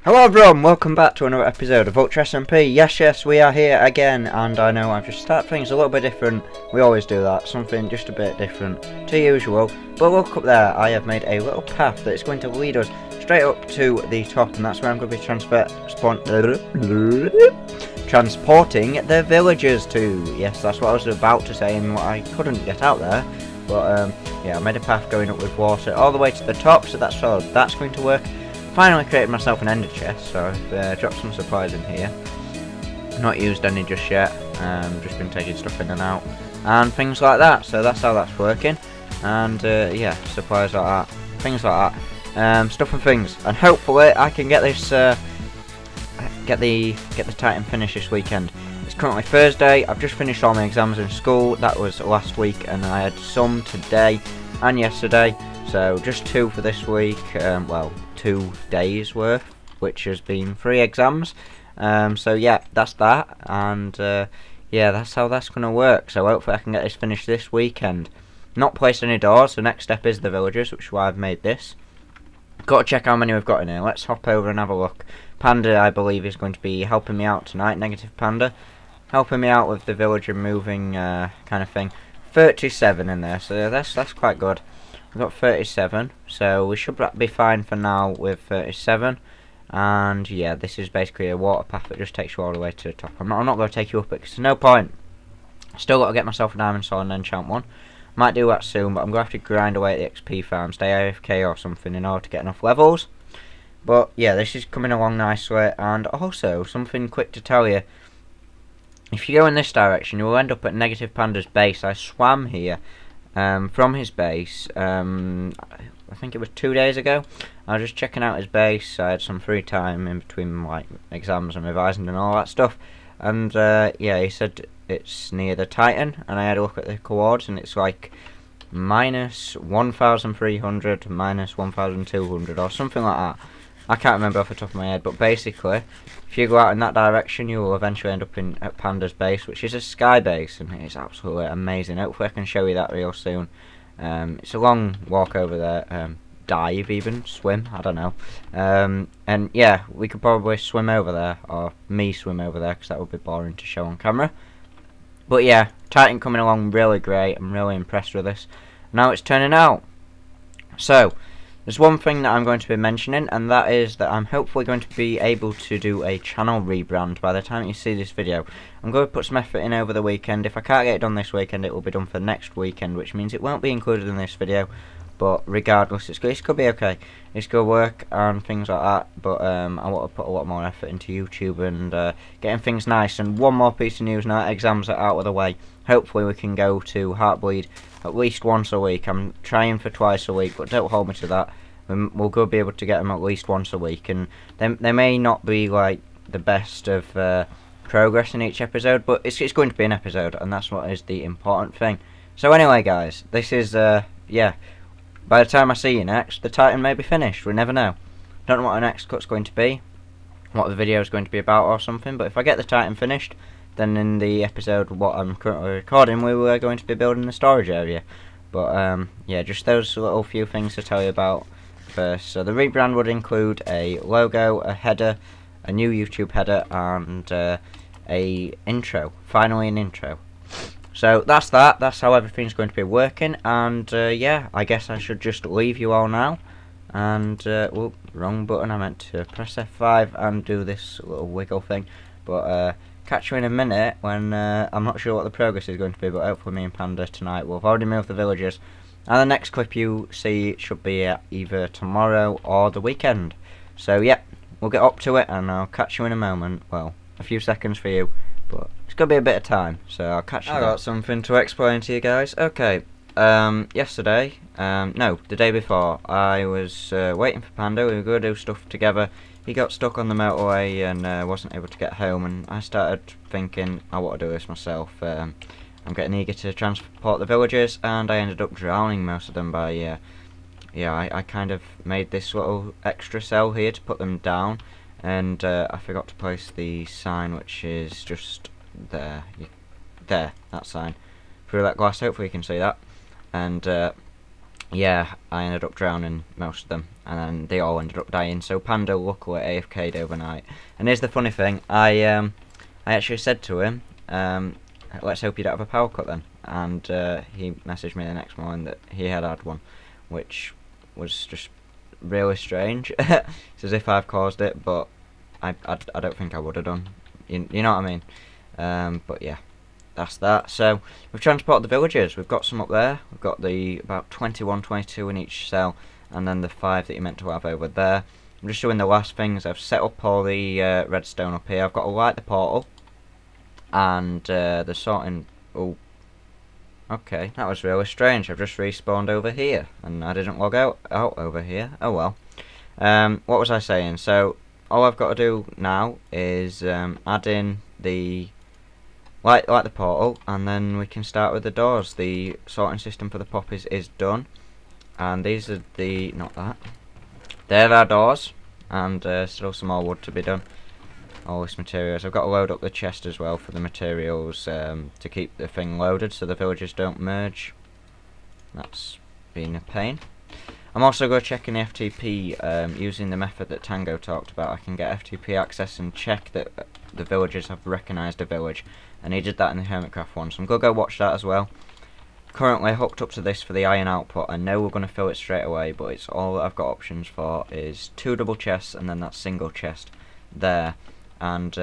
Hello everyone, welcome back to another episode of VultureSMP. Yes, we are here again, and I know I've just started things a little bit different. We always do that, something just a bit different to usual. But look up there, I have made a little path that is going to lead us straight up to the top, and that's where I'm going to be transporting the villagers to. Yes, that's what I was about to say and what I couldn't get out there. But yeah, I made a path going up with water all the way to the top, so that's going to work. Finally created myself an ender chest, so I've dropped some supplies in here. Not used any just yet, just been taking stuff in and out, and things like that, so that's how that's working. And yeah, supplies like that, things like that, stuff and things, and hopefully I can get this, get the Titan finished this weekend. It's currently Thursday, I've just finished all my exams in school, that was last week, and I had some today and yesterday, so just 2 for this week, well, 2 days worth, which has been 3 exams. So yeah, that's that, and yeah, that's how that's gonna work. So hopefully I can get this finished this weekend. Not placed any doors, so next step is the villagers, which is why I've made this. Got to check how many we've got in here. Let's hop over and have a look. Panda, I believe, is going to be helping me out tonight. Negative Panda, helping me out with the villager moving kind of thing. 37 in there, so that's quite good. We've got 37, so we should be fine for now with 37. And yeah, this is basically a water path that just takes you all the way to the top. I'm not going to take you up it because there's no point. Still got to get myself a diamond sword and enchant one. Might do that soon, but I'm going to have to grind away at the XP farm, stay AFK or something in order to get enough levels. But yeah, this is coming along nicely. And also, something quick to tell you. If you go in this direction, you will end up at Negative Panda's base. I swam here. From his base, I think it was 2 days ago. I was just checking out his base. I had some free time in between like exams and revising and all that stuff, and yeah, he said it's near the Titan, and I had a look at the coords, and it's like minus 1,300, minus 1,200, or something like that. I can't remember off the top of my head, but basically, if you go out in that direction, you will eventually end up at Panda's base, which is a sky base, and it's absolutely amazing. Hopefully I can show you that real soon. It's a long walk over there, dive even, swim, I don't know. And yeah, we could probably swim over there, or me swim over there, because that would be boring to show on camera. But yeah, Titan coming along really great. I'm really impressed with this. Now it's turning out. So, there's one thing that I'm going to be mentioning, and that is that I'm hopefully going to be able to do a channel rebrand by the time you see this video. I'm going to put some effort in over the weekend. If I can't get it done this weekend, it will be done for next weekend, which means it won't be included in this video. But regardless, it's could be okay. It's going to work and things like that. But I want to put a lot more effort into YouTube and getting things nice. And one more piece of news now, exams are out of the way. Hopefully we can go to Heartbleed at least once a week. I'm trying for twice a week, but don't hold me to that. We'll go be able to get them at least once a week, and they may not be like the best of progress in each episode, but it's going to be an episode, and that's what is the important thing. So anyway, guys, this is yeah. By the time I see you next, the Titan may be finished. We never know. Don't know what our next cut's going to be, what the video is going to be about, or something. But if I get the Titan finished, then in the episode what I'm currently recording, we were going to be building the storage area. But yeah, just those little few things to tell you about first. So the rebrand would include a logo, a header, a new YouTube header, and a intro. Finally, an intro. So that's that. That's how everything's going to be working. And yeah, I guess I should just leave you all now. And whoop, wrong button. I meant to press F5 and do this little wiggle thing. But catch you in a minute when I'm not sure what the progress is going to be, but hopefully me and Panda tonight will have already moved the villagers. And the next clip you see should be either tomorrow or the weekend. So yeah, we'll get up to it and I'll catch you in a moment. Well, a few seconds for you, but it's going to be a bit of time, so I'll catch you. I got something to explain to you guys. Okay, yesterday, no, the day before, I was waiting for Panda. We were going to do stuff together. He got stuck on the motorway and wasn't able to get home, and I started thinking, I want to do this myself. I'm getting eager to transport the villagers, and I ended up drowning most of them by, yeah, I kind of made this little extra cell here to put them down, and I forgot to place the sign, which is just there, there, that sign, through that glass. Hopefully you can see that, and yeah, I ended up drowning most of them, and then they all ended up dying. So Panda luckily AFK'd overnight. And here's the funny thing: I actually said to him, let's hope you don't have a power cut then. And he messaged me the next morning that he had one, which was just really strange. It's as if I've caused it, but I don't think I would have done. You know what I mean? But yeah, that's that. So we've transported the villagers. We've got some up there. We've got the about 21, 22 in each cell, and then the 5 that you're meant to have over there. I'm just doing the last things. I've set up all the redstone up here. I've got to light the portal, and the sorting. Oh, okay, that was really strange. I've just respawned over here, and I didn't log out over here. Oh well. What was I saying? So all I've got to do now is add in the light the portal, and then we can start with the doors. The sorting system for the poppies is done, and these are the not that. There are doors, and still some more wood to be done. All this materials. I've got to load up the chest as well for the materials to keep the thing loaded so the villagers don't merge. That's been a pain. I'm also going to check in the FTP using the method that Tango talked about. I can get FTP access and check that the villagers have recognised a village, and he did that in the Hermitcraft one, so I'm going to go watch that as well. Currently hooked up to this for the iron output. I know we're going to fill it straight away, but it's all that I've got options for is 2 double chests and then that single chest there. And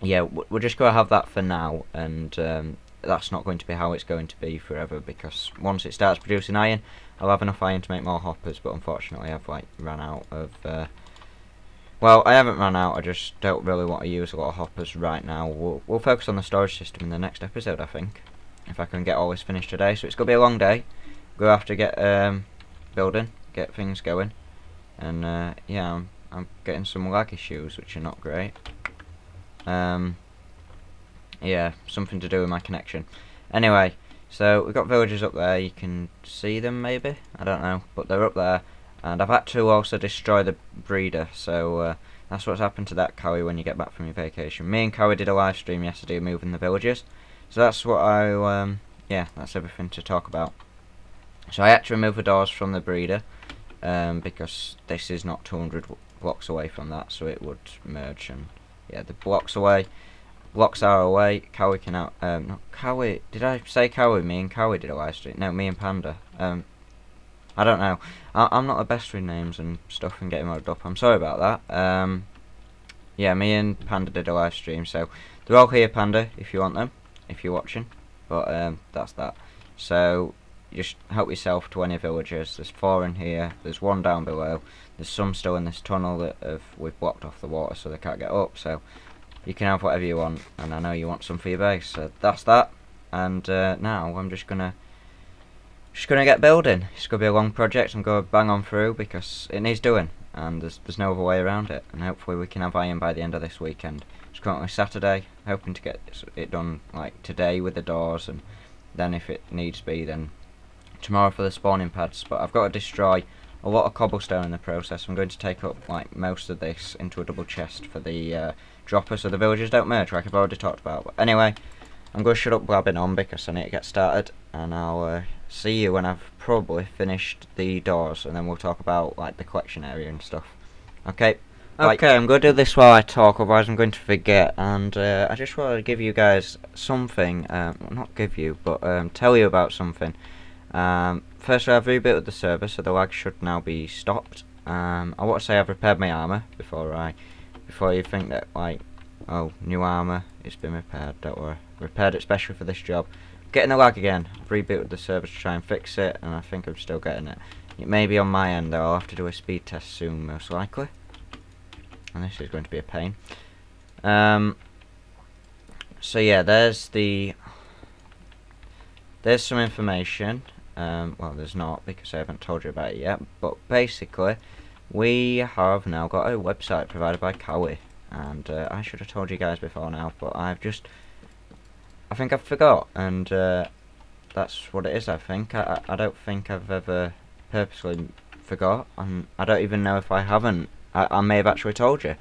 yeah, we're just going to have that for now, and that's not going to be how it's going to be forever, because once it starts producing iron, I'll have enough iron to make more hoppers, but unfortunately I've ran out of well, I haven't run out, I just don't really want to use a lot of hoppers right now. We'll focus on the storage system in the next episode, I think, if I can get all this finished today. So it's going to be a long day. We'll have to get building, get things going, and yeah, I'm getting some lag issues, which are not great. Yeah, something to do with my connection. Anyway, so we've got villagers up there. You can see them, maybe? I don't know, but they're up there. And I've had to also destroy the breeder, so that's what's happened to that, Cowie, when you get back from your vacation. Me and Cowie did a live stream yesterday moving the villagers. So that's what yeah, that's everything to talk about. So I had to remove the doors from the breeder, because this is not 200 blocks away from that, so it would merge, and yeah, the blocks are away. Cowie can out, not Cowie, did I say Cowie? Me and Cowie did a live stream. No, me and Panda. I don't know. I'm not the best with names and stuff and getting mugged up. I'm sorry about that. Yeah, me and Panda did a live stream, so they're all here, Panda, if you want them, if you're watching. But that's that. So just help yourself to any villagers. There's 4 in here. There's 1 down below. There's some still in this tunnel that we've blocked off the water, so they can't get up. So you can have whatever you want, and I know you want some for your base. So that's that. And now I'm just gonna get building. It's gonna be a long project. I'm gonna bang on through because it needs doing, and there's no other way around it. And hopefully we can have iron by the end of this weekend. It's currently Saturday. Hoping to get it done like today with the doors, and then if it needs be, then tomorrow for the spawning pads. But I've got to destroy a lot of cobblestone in the process. I'm going to take up like most of this into a double chest for the dropper, so the villagers don't merge, like I've already talked about. But anyway, I'm going to shut up blabbing on because I need to get started, and I'll see you when I've probably finished the doors, and then we'll talk about like the collection area and stuff. Okay. Okay, I'm going to do this while I talk, otherwise I'm going to forget, and I just wanted to give you guys something, not give you, but tell you about something. Firstly, I've rebooted the server, so the lag should now be stopped. I want to say I've repaired my armour before you think that, like, oh, new armour, it's been repaired, don't worry. Repaired it specially for this job. Getting the lag again. I've rebooted the server to try and fix it, and I think I'm still getting it. It may be on my end, though. I'll have to do a speed test soon, most likely. And this is going to be a pain. So yeah, there's some information. Well, there's not, because I haven't told you about it yet. But basically, we have now got a website provided by Cowie, and I should have told you guys before now, but I think I've forgot, and that's what it is. I think I don't think I've ever purposely forgot, and I don't even know if I haven't. I may have actually told you,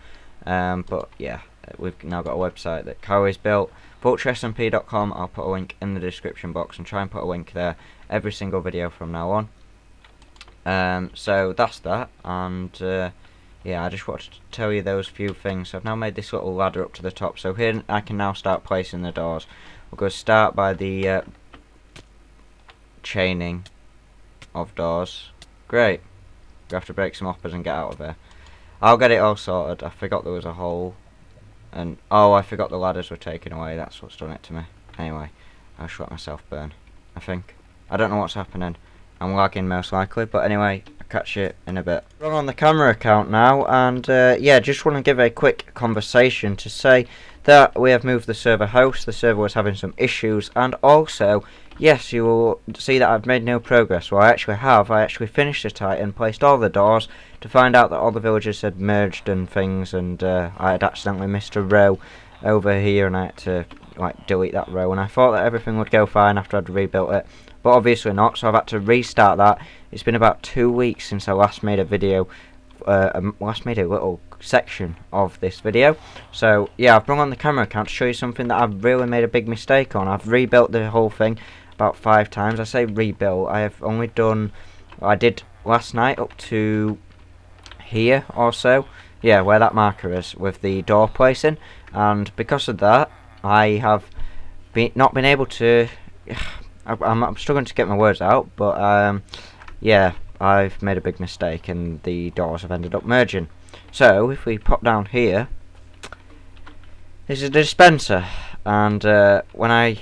but yeah, we've now got a website that Cowie's built, VultureSMP.com. I'll put a link in the description box and try and put a link there every single video from now on. So that's that, and yeah, I just wanted to tell you those few things. So I've now made this little ladder up to the top, so here I can now start placing the doors. We're going to start by the chaining of doors. Great. We have to break some hoppers and get out of here. I'll get it all sorted. I forgot there was a hole, and oh, I forgot the ladders were taken away. That's what's done it to me. Anyway, I'll just let myself burn, I think. I don't know what's happening. I'm lagging most likely, but anyway, I'll catch you in a bit. We're on the camera account now, and yeah, just want to give a quick conversation to say that we have moved the server host. The server was having some issues, and also, yes, you will see that I've made no progress. Well, I actually finished the Titan, placed all the doors, to find out that all the villages had merged and things, and I had accidentally missed a row over here, and I had to like delete that row, and I thought that everything would go fine after I'd rebuilt it, but obviously not, so I've had to restart that. It's been about 2 weeks since I last made a video, last made a little section of this video. So yeah, I've brought on the camera account to show you something that I've really made a big mistake on. I've rebuilt the whole thing about 5 times. I say rebuilt, I have only done, I did last night up to here or so, yeah, where that marker is with the door placing, and because of that I have not been able to I'm struggling to get my words out, but yeah, I've made a big mistake and the doors have ended up merging. So if we pop down here, this is a dispenser, and when I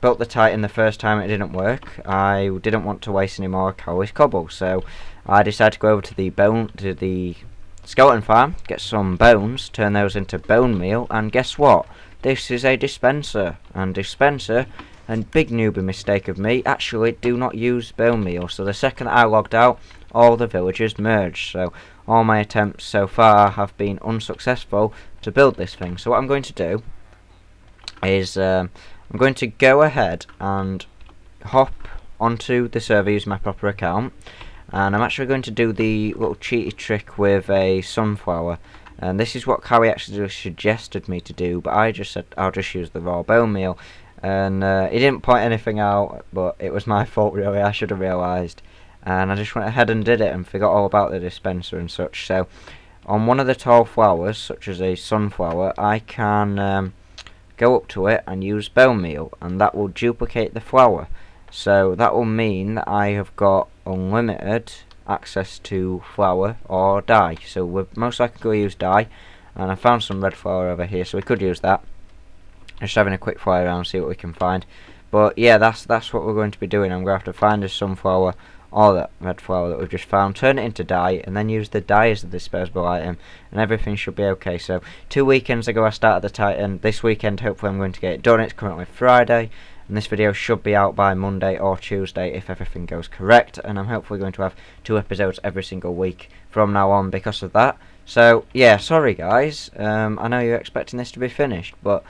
built the Titan the first time it didn't work. I didn't want to waste any more Cowie's cobble, so I decided to go over to the skeleton farm, get some bones, turn those into bone meal, and guess what? This is a dispenser, and big newbie mistake of me, actually do not use bone meal. So the second I logged out, all the villagers merged, so all my attempts so far have been unsuccessful to build this thing. So what I'm going to do is I'm going to go ahead and hop onto the server using my proper account, and I'm actually going to do the little cheaty trick with a sunflower. And this is what Cowie actually suggested me to do, but I just said I'll just use the raw bone meal, and he didn't point anything out, but it was my fault really. I should have realised, and I just went ahead and did it and forgot all about the dispenser and such. So on one of the tall flowers, such as a sunflower, I can go up to it and use bone meal, and that will duplicate the flower. So that will mean that I have got unlimited access to flour or dye. So we're most likely going to use dye, and I found some red flour over here, so we could use that. Just having a quick fly around, see what we can find. But yeah, that's what we're going to be doing. I'm going to have to find a sunflower or that red flour that we've just found, turn it into dye, and then use the dye as the disposable item, and everything should be okay. So 2 weekends ago I started the Titan. This weekend hopefully I'm going to get it done. It's currently Friday, and this video should be out by Monday or Tuesday if everything goes correct, and I'm hopefully going to have 2 episodes every single week from now on because of that. So yeah, sorry guys, I know you're expecting this to be finished, but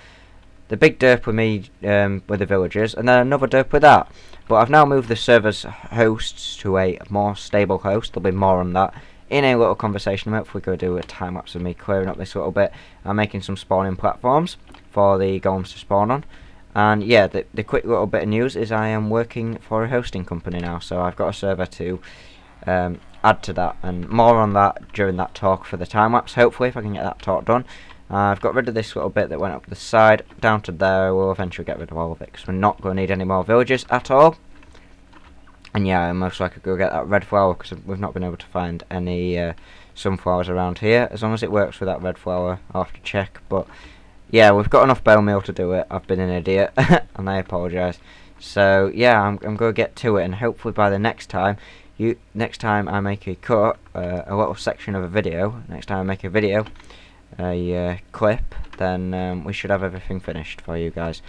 the big derp with me with the villagers, and then another derp with that. But I've now moved the server's hosts to a more stable host. There'll be more on that in a little conversation. I'm hopefully going to do a time lapse of me clearing up this little bit. I'm making some spawning platforms for the golems to spawn on. And yeah, the quick little bit of news is I am working for a hosting company now, so I've got a server to add to that, and more on that during that talk for the time lapse. Hopefully, if I can get that talk done. I've got rid of this little bit that went up the side down to there. We'll eventually get rid of all of it because we're not going to need any more villagers at all. And yeah, I'm most likely going to get that red flower because we've not been able to find any sunflowers around here. As long as it works with that red flower, I'll have to check. But yeah, we've got enough bone meal to do it. I've been an idiot and I apologise. So yeah, I'm going to get to it, and hopefully by the next time I make a cut, a little section of a video, next time I make a video, a clip, then we should have everything finished for you guys,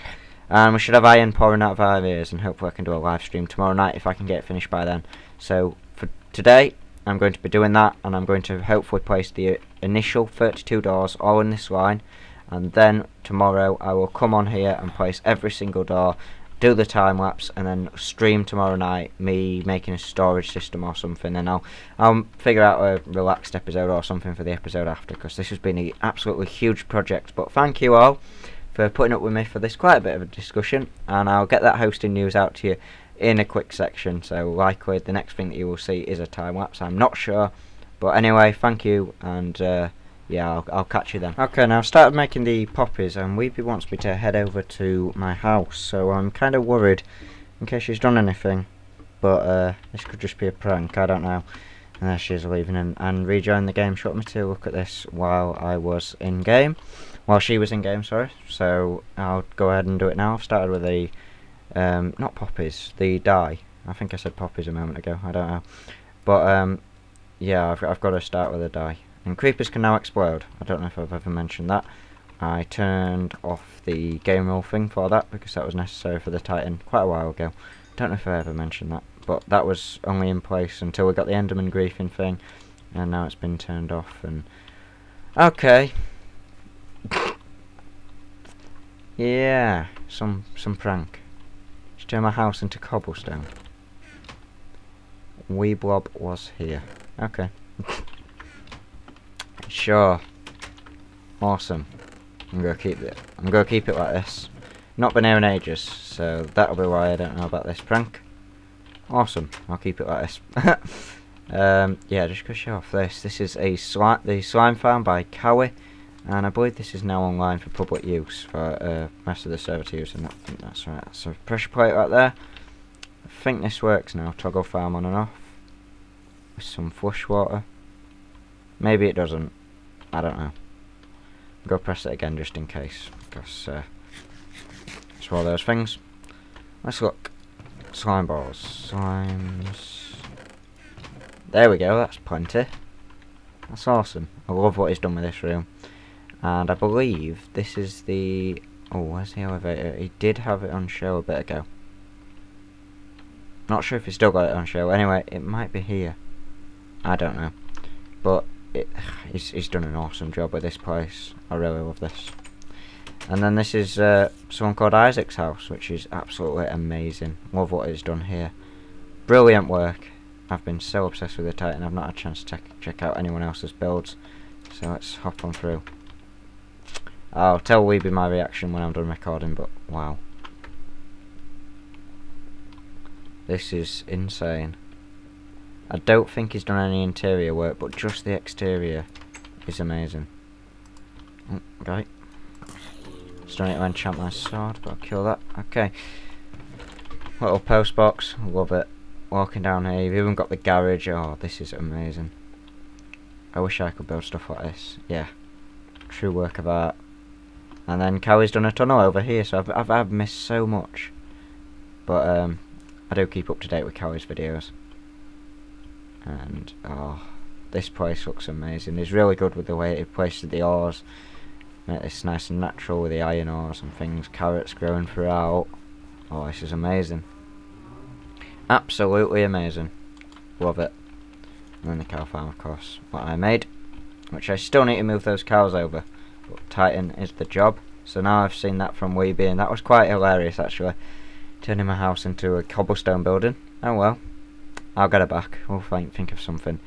and we should have iron pouring out of our ears, and hopefully I can do a live stream tomorrow night if I can get it finished by then. So for today I'm going to be doing that, and I'm going to hopefully place the initial 32 doors all in this line, and then tomorrow I will come on here and place every single door, do the time lapse, and then stream tomorrow night me making a storage system or something, and I'll figure out a relaxed episode or something for the episode after, because this has been an absolutely huge project. But thank you all for putting up with me for this quite a bit of a discussion, and I'll get that hosting news out to you in a quick section, so likely the next thing that you will see is a time lapse. I'm not sure, but anyway, thank you, and yeah, I'll catch you then. Okay, now I've started making the poppies, and Weeby wants me to head over to my house, so I'm kind of worried in case she's done anything, but this could just be a prank, I don't know. And there she is leaving and rejoining the game. She wanted me to look at this while I was in game. While she was in game, sorry. So I'll go ahead and do it now. I've started with the, not poppies, the die. I think I said poppies a moment ago, I don't know. But yeah, I've got to start with a die. And creepers can now explode. I don't know if I've ever mentioned that. I turned off the game rule thing for that because that was necessary for the Titan quite a while ago. Don't know if I ever mentioned that. But that was only in place until we got the Enderman griefing thing, and now it's been turned off. And okay, yeah, some prank. Just turn my house into cobblestone. Weeblob was here. Okay, sure, awesome. I'm gonna keep it. I'm gonna keep it like this. Not been here in ages, so that'll be why I don't know about this prank. Awesome, I'll keep it like this. Yeah, just go show off this. This is the slime farm by Cowie, and I believe this is now online for public use for rest of the server to use, and I think that's right. So pressure plate right there. I think this works now. Toggle farm on and off with some flush water. Maybe it doesn't. I don't know. Go press it again just in case, because it's one of those things. Let's look. Slime balls. Slimes. There we go, that's plenty. That's awesome. I love what he's done with this room. And I believe this is the... Oh, where's the elevator? He did have it on show a bit ago. Not sure if he's still got it on show. Anyway, it might be here. I don't know. But he's done an awesome job with this place. I really love this. And then this is someone called Isaac's house, which is absolutely amazing. Love what he's done here. Brilliant work. I've been so obsessed with the Titan, I've not had a chance to check out anyone else's builds. So let's hop on through. I'll tell Weeby my reaction when I'm done recording, but wow. This is insane. I don't think he's done any interior work, but just the exterior is amazing. Okay. Still need to enchant my sword, but I'll kill that. Okay. Little post box, love it. Walking down here, you've even got the garage. Oh, this is amazing. I wish I could build stuff like this. Yeah. True work of art. And then Cowie's done a tunnel over here, so I've missed so much. But I do keep up to date with Cowie's videos. And oh, this place looks amazing. He's really good with the way he places the ores. Make this nice and natural with the iron ores and things. Carrots growing throughout. Oh, this is amazing. Absolutely amazing. Love it. And then the cow farm, of course, what I made. Which I still need to move those cows over. But Titan is the job. So now I've seen that from Weeby, and that was quite hilarious actually. Turning my house into a cobblestone building. Oh well. I'll get it back. We'll think of something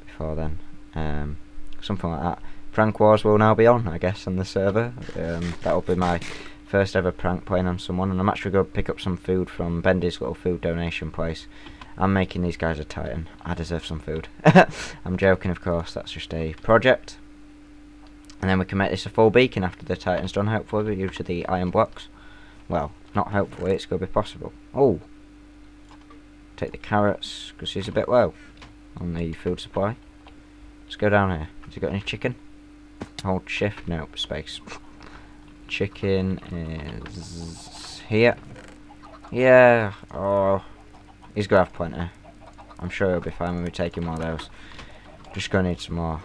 before then. Something like that. Prank wars will now be on, I guess, on the server. That'll be my first ever prank playing on someone, and I'm actually going to pick up some food from Bendy's little food donation place. I'm making these guys a Titan. I deserve some food. I'm joking, of course. That's just a project. And then we can make this a full beacon after the Titan's done, hopefully, due to the iron blocks. Well, not hopefully, it's going to be possible. Oh! Take the carrots, because he's a bit low on the food supply. Let's go down here. Has he got any chicken? Hold shift, nope, space. Chicken is here. Yeah, oh, he's gonna have plenty. I'm sure he'll be fine when we take him one of those. Just gonna need some more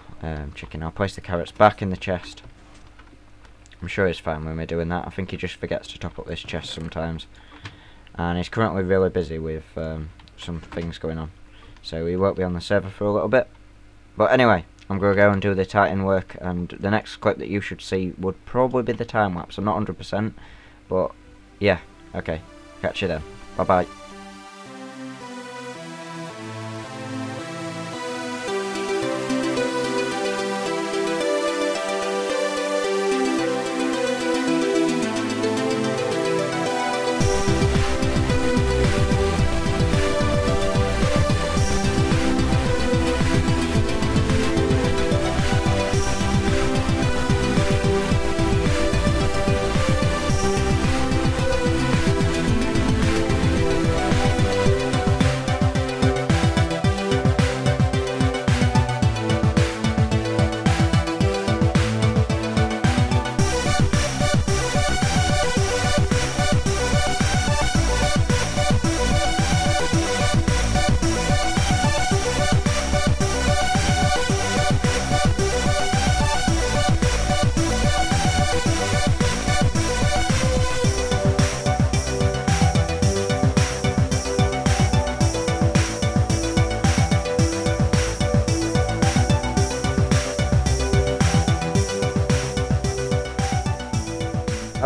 chicken. I'll place the carrots back in the chest. I'm sure he's fine when we're doing that. I think he just forgets to top up this chest sometimes. And he's currently really busy with some things going on. So he won't be on the server for a little bit. But anyway, I'm going to go and do the Titan work, and the next clip that you should see would probably be the time lapse. I'm not 100%, but yeah, okay. Catch you then. Bye bye.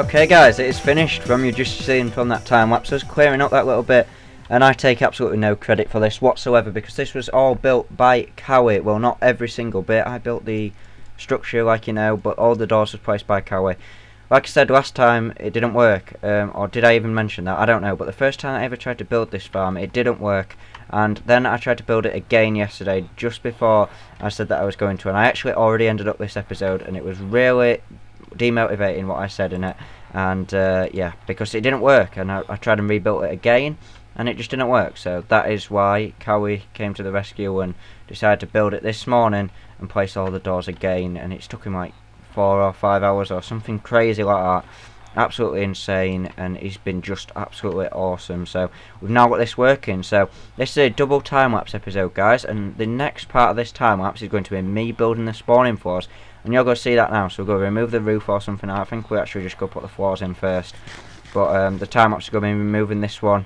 Okay guys, it is finished. From you just seeing from that time lapse, I was clearing up that little bit, and I take absolutely no credit for this whatsoever because this was all built by Cowie. Well, not every single bit. I built the structure, like you know, but all the doors was placed by Cowie. Like I said last time, it didn't work, or did I even mention that? I don't know, but the first time I ever tried to build this farm, it didn't work, and then I tried to build it again yesterday, just before I said that I was going to, and I actually already ended up this episode, and it was really demotivating what I said in it, and yeah, because it didn't work, and I tried and rebuilt it again, and it just didn't work. So that is why Cowie came to the rescue and decided to build it this morning and place all the doors again, and it's took him like 4 or 5 hours or something crazy like that. Absolutely insane, and he's been just absolutely awesome. So we've now got this working. So this is a double time-lapse episode, guys, and the next part of this time-lapse is going to be me building the spawning floors, and you'll go see that now. So we'll go remove the roof or something. I think we actually just go put the floors in first, but the time-lapse is going to be removing this one,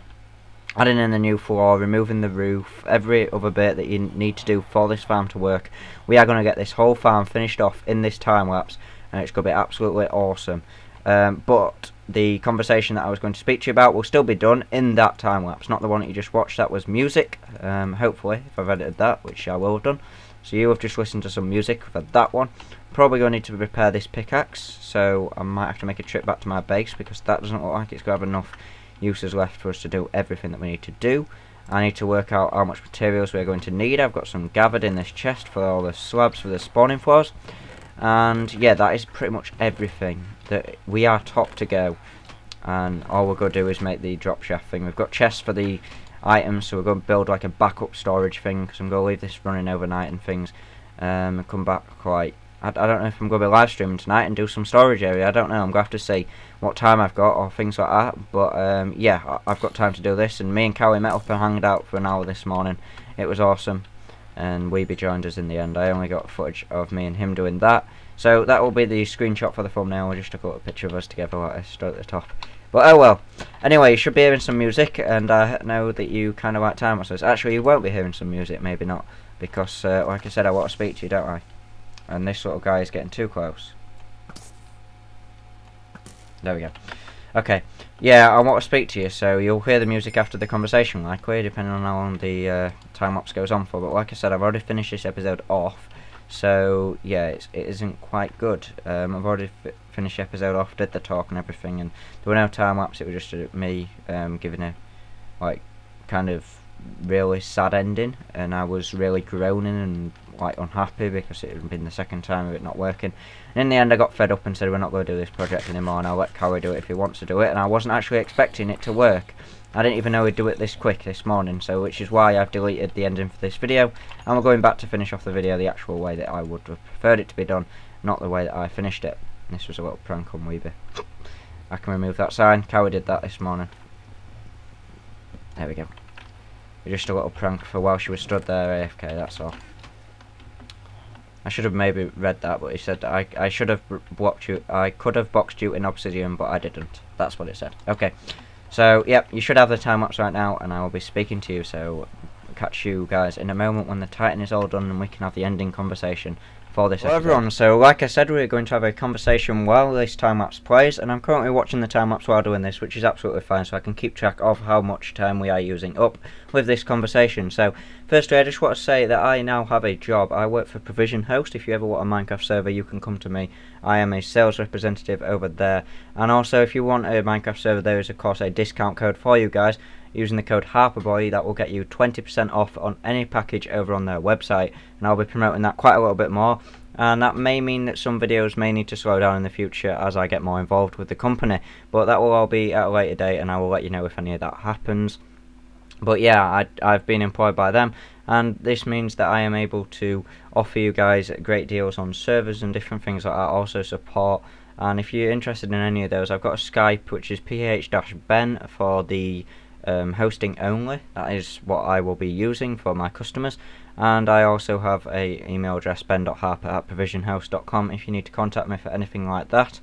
adding in the new floor, removing the roof, every other bit that you need to do for this farm to work. We are going to get this whole farm finished off in this time-lapse, and it's going to be absolutely awesome. But the conversation that I was going to speak to you about will still be done in that time-lapse, not the one that you just watched. That was music, hopefully, if I've edited that, which I will have done. So you have just listened to some music for that one. Probably going to need to repair this pickaxe, so I might have to make a trip back to my base, because that doesn't look like it's going to have enough uses left for us to do everything that we need to do. I need to work out how much materials we're going to need. I've got some gathered in this chest for all the slabs for the spawning floors, and yeah, that is pretty much everything. That we are top to go, and all we're going to do is make the drop shaft thing. We've got chests for the items, so we're going to build like a backup storage thing, because I'm going to leave this running overnight and things, and come back quite. I don't know if I'm going to be live streaming tonight and do some storage area. I don't know. I'm going to have to see what time I've got or things like that. But yeah, I've got time to do this. And me and Cowie met up and hanged out for an hour this morning. It was awesome. And Weeby joined us in the end. I only got footage of me and him doing that. So that will be the screenshot for the thumbnail. I just took a little picture of us together like this straight at the top. But oh well. Anyway, you should be hearing some music. And I know that you kind of like time lapses. Actually, you won't be hearing some music. Maybe not. Because like I said, I want to speak to you, don't I? And this little guy is getting too close. There we go. Okay. Yeah, I want to speak to you, so you'll hear the music after the conversation, likely, depending on how long the time-lapse goes on for. But like I said, I've already finished this episode off, so yeah, it isn't quite good. I've already finished the episode off, did the talk and everything, and there were no time-lapse. It was just me giving a, like, kind of really sad ending, and I was really groaning and like unhappy because it had been the second time of it not working. And in the end I got fed up and said we're not going to do this project anymore, and I'll let Cowie do it if he wants to do it. And I wasn't actually expecting it to work. I didn't even know he'd do it this quick this morning, so which is why I've deleted the ending for this video, and we're going back to finish off the video the actual way that I would have preferred it to be done, not the way that I finished it. This was a little prank on Weeby. I can remove that sign. Cowie did that this morning. There we go. Just a little prank for while she was stood there AFK, that's all. I should have maybe read that, but he said I should have blocked you. I could have boxed you in obsidian, but I didn't. That's what it said. Okay. So, yep, you should have the time lapse right now, and I will be speaking to you. So, catch you guys in a moment when the Titan is all done, and we can have the ending conversation for this episode. Everyone, so like I said, we're going to have a conversation while this time-lapse plays, and I'm currently watching the time-lapse while doing this, which is absolutely fine, so I can keep track of how much time we are using up with this conversation. So, firstly, I just want to say that I now have a job. I work for Provision Host. If you ever want a Minecraft server, you can come to me. I am a sales representative over there, and also if you want a Minecraft server, there is of course a discount code for you guys. Using the code HarperBoy, that will get you 20% off on any package over on their website, and I'll be promoting that quite a little bit more, and that may mean that some videos may need to slow down in the future as I get more involved with the company, but that will all be at a later date, and I will let you know if any of that happens. But yeah, I've been employed by them, and this means that I am able to offer you guys great deals on servers and different things like that, also support. And if you're interested in any of those, I've got a Skype which is ph-ben for the hosting only. That is what I will be using for my customers, and I also have a email address, ben.harper@provisionhouse.com, if you need to contact me for anything like that.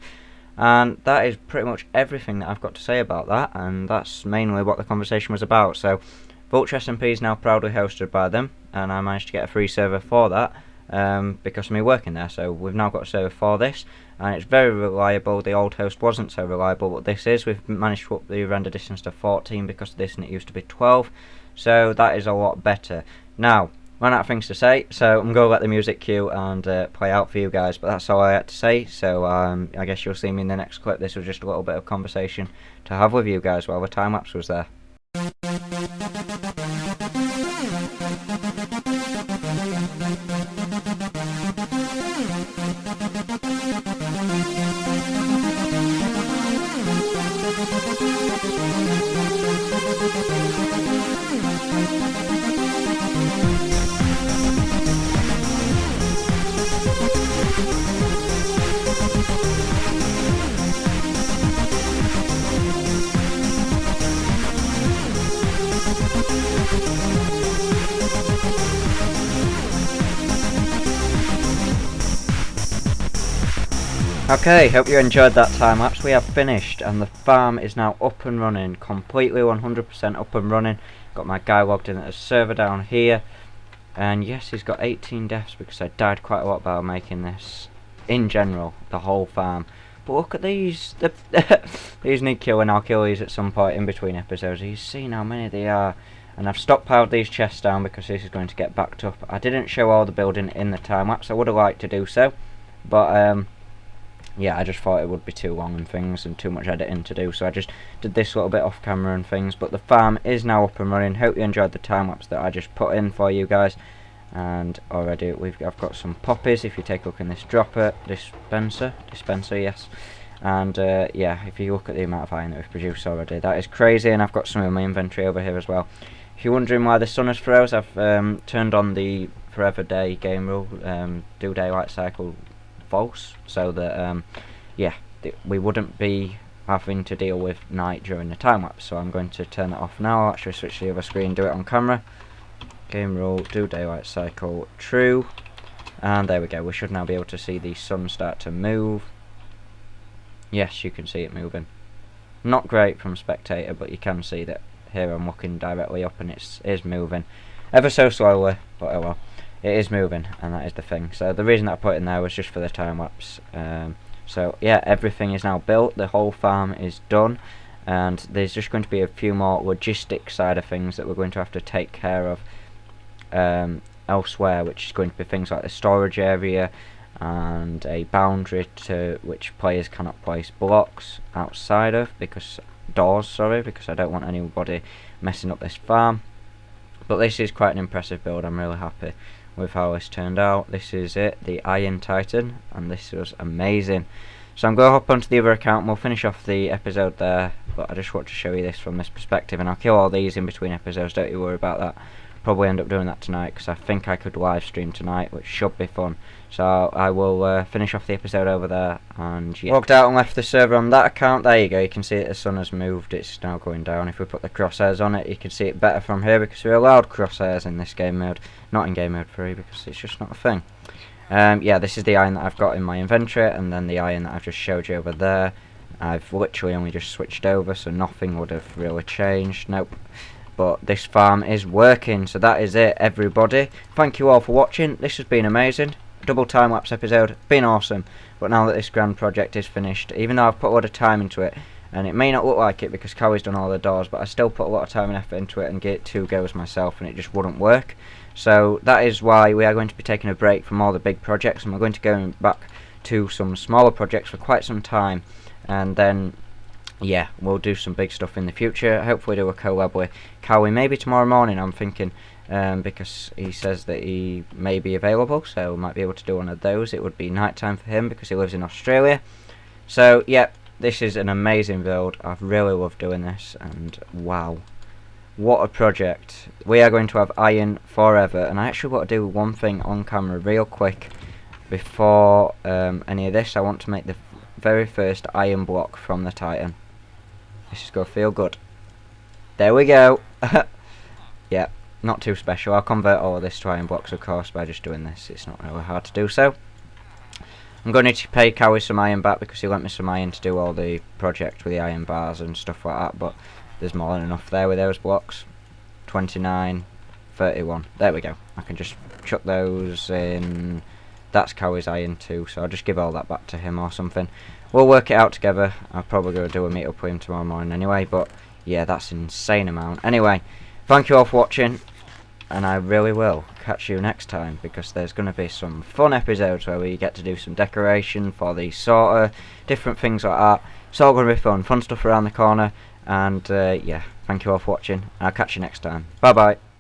And that is pretty much everything that I've got to say about that, and that's mainly what the conversation was about. So VultureSMP is now proudly hosted by them, and I managed to get a free server for that. because of me working there. So we've now got a server for this, and it's very reliable. The old host wasn't so reliable, but this is. We've managed to up the render distance to 14 because of this, and it used to be 12, so that is a lot better. Now, run out of things to say, so I'm going to let the music cue and play out for you guys, but that's all I had to say. So I guess you'll see me in the next clip. This was just a little bit of conversation to have with you guys while the time-lapse was there. Okay, hope you enjoyed that time-lapse. We have finished, and the farm is now up and running, completely 100% up and running. Got my guy logged in at the server down here, and yes, he's got 18 deaths because I died quite a lot while making this. In general, the whole farm. But look at these. These need killing. I'll kill these at some point in between episodes. You've seen how many they are. And I've stockpiled these chests down because this is going to get backed up. I didn't show all the building in the time-lapse. I would have liked to do so, but yeah, I just thought it would be too long and things and too much editing to do, so I just did this little bit off camera and things. But the farm is now up and running. Hope you enjoyed the time-lapse that I just put in for you guys. And already I've got some poppies. If you take a look in this dispenser, yes. And yeah, if you look at the amount of iron that we've produced already, that is crazy. And I've got some in my inventory over here as well. If you're wondering why the sun has froze, I've turned on the forever day game rule, do daylight cycle false, so that yeah, we wouldn't be having to deal with night during the time-lapse. So I'm going to turn it off now. I'll actually switch to the other screen, do it on camera. Game rule, do daylight cycle, true. And there we go, we should now be able to see the sun start to move. Yes, you can see it moving. Not great from spectator, but you can see that here I'm looking directly up and it is moving. Ever so slowly, but oh well. It is moving, and that is the thing. So the reason that I put it in there was just for the time-lapse. So yeah, everything is now built, the whole farm is done, and there's just going to be a few more logistics side of things that we're going to have to take care of elsewhere, which is going to be things like the storage area and a boundary to which players cannot place blocks outside of, because I don't want anybody messing up this farm. But this is quite an impressive build. I'm really happy with how this turned out. This is it, the Iron Titan, and this was amazing. So I'm going to hop onto the other account and we'll finish off the episode there, but I just want to show you this from this perspective, and I'll kill all these in between episodes, don't you worry about that. Probably end up doing that tonight because I think I could live stream tonight, which should be fun. So I will finish off the episode over there, and yeah. Logged out and left the server on that account. There you go, you can see that the sun has moved, it's now going down. If we put the crosshairs on it, you can see it better from here because we're allowed crosshairs in this game mode, not in game mode 3 because it's just not a thing. Yeah, this is the iron that I've got in my inventory, and then the iron that I've just showed you over there. I've literally only just switched over, so nothing would have really changed. Nope. But this farm is working, so that is it, everybody. Thank you all for watching. This has been amazing. Double time-lapse episode, been awesome. But now that this grand project is finished, even though I've put a lot of time into it, and it may not look like it because Cowie's done all the doors, but I still put a lot of time and effort into it and gave it 2 goes myself, and it just wouldn't work. So that is why we are going to be taking a break from all the big projects, and we're going to go back to some smaller projects for quite some time, and then yeah, we'll do some big stuff in the future. Hopefully do a collab with Cowie maybe tomorrow morning, I'm thinking, because he says that he may be available, so we might be able to do one of those. It would be night time for him because he lives in Australia. So yeah, this is an amazing build. I've really loved doing this, and wow, what a project. We are going to have iron forever, and I actually want to do one thing on camera real quick before any of this. I want to make the very first iron block from the Titan. This is going to feel good. There we go. Yeah, not too special. I'll convert all of this to iron blocks, of course, by just doing this. It's not really hard to do so. I'm going to need to pay Cowie some iron back because he lent me some iron to do all the project with the iron bars and stuff like that, but there's more than enough there with those blocks. 29, 31. There we go. I can just chuck those in. That's Cowie's iron too, so I'll just give all that back to him or something. We'll work it out together. I'll probably go do a meet up with him tomorrow morning anyway, but yeah, that's an insane amount. Anyway, thank you all for watching, and I really will catch you next time, because there's going to be some fun episodes where we get to do some decoration for these sort of different things like that. It's all going to be fun stuff around the corner, and yeah, thank you all for watching, and I'll catch you next time. Bye bye.